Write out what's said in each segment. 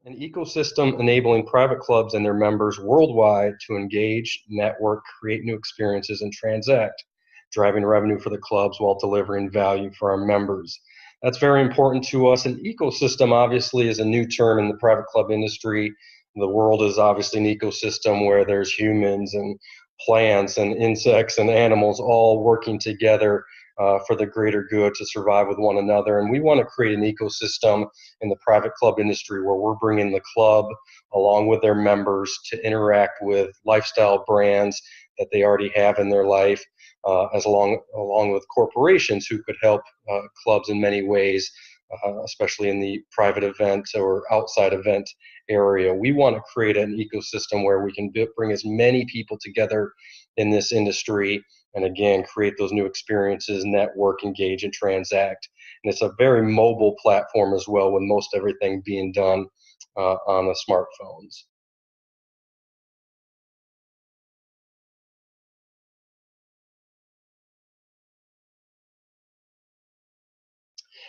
An ecosystem enabling private clubs and their members worldwide to engage, network, create new experiences, and transact, driving revenue for the clubs while delivering value for our members. That's very important to us. An ecosystem obviously is a new term in the private club industry. The world is obviously an ecosystem where there's humans and plants and insects and animals all working together for the greater good to survive with one another. And we want to create an ecosystem in the private club industry where we're bringing the club along with their members to interact with lifestyle brands that they already have in their life, along with corporations who could help clubs in many ways, especially in the private event or outside event area. We want to create an ecosystem where we can bring as many people together in this industry and again create those new experiences, network, engage, and transact. And it's a very mobile platform as well, with most everything being done on the smartphones.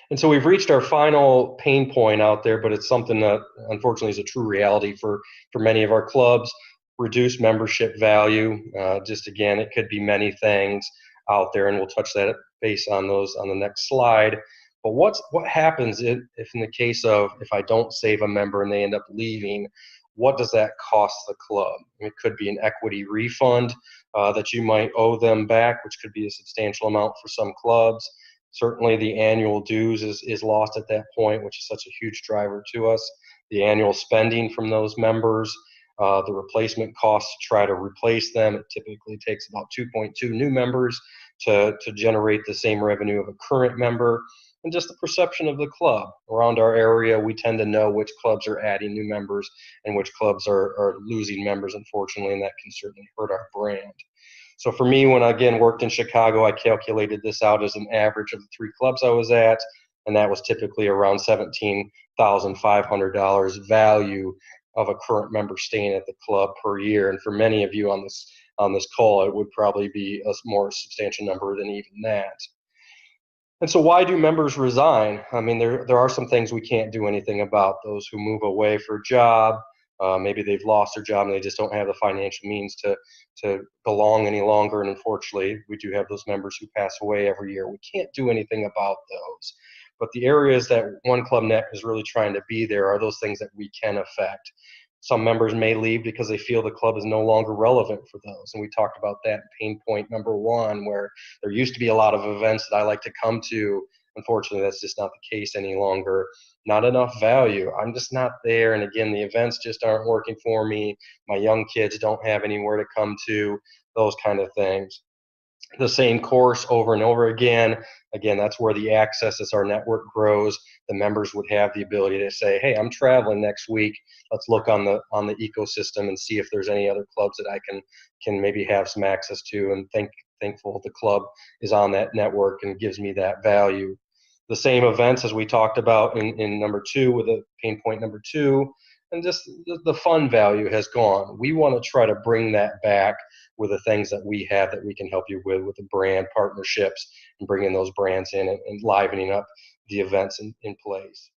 And so we've reached our final pain point out there, but it's something that unfortunately is a true reality for many of our clubs. Reduced membership value. Just again, it could be many things out there, and we'll touch that base on those on the next slide. But what happens if in the case of if I don't save a member and they end up leaving? What does that cost the club? It could be an equity refund that you might owe them back, which could be a substantial amount for some clubs. Certainly the annual dues is lost at that point, which is such a huge driver to us. The annual spending from those members, the replacement costs to try to replace them. It typically takes about 2.2 new members to generate the same revenue of a current member. And just the perception of the club. Around our area, we tend to know which clubs are adding new members and which clubs are losing members, unfortunately, and that can certainly hurt our brand. So for me, when I again worked in Chicago, I calculated this out as an average of the 3 clubs I was at, and that was typically around $17,500 value of a current member staying at the club per year. And for many of you on this call, it would probably be a more substantial number than even that. And so why do members resign? I mean, there are some things we can't do anything about. Those who move away for a job, maybe they've lost their job and they just don't have the financial means to belong any longer. And unfortunately, we do have those members who pass away every year. We can't do anything about those. But the areas that OneClubNet is really trying to be there are those things that we can affect. Some members may leave because they feel the club is no longer relevant for those. And we talked about that pain point number 1, where there used to be a lot of events that I like to come to. Unfortunately, that's just not the case any longer. Not enough value. I'm just not there. And again, the events just aren't working for me. My young kids don't have anywhere to come to, those kind of things. The same course over and over again. Again, that's where the access as our network grows. The members would have the ability to say, hey, I'm traveling next week. Let's look on the ecosystem and see if there's any other clubs that I can maybe have some access to, and thankful the club is on that network and gives me that value. The same events as we talked about in number 2 with the pain point number 2, and just the fun value has gone. We want to try to bring that back with the things that we have that we can help you with the brand partnerships and bringing those brands in and livening up the events in place.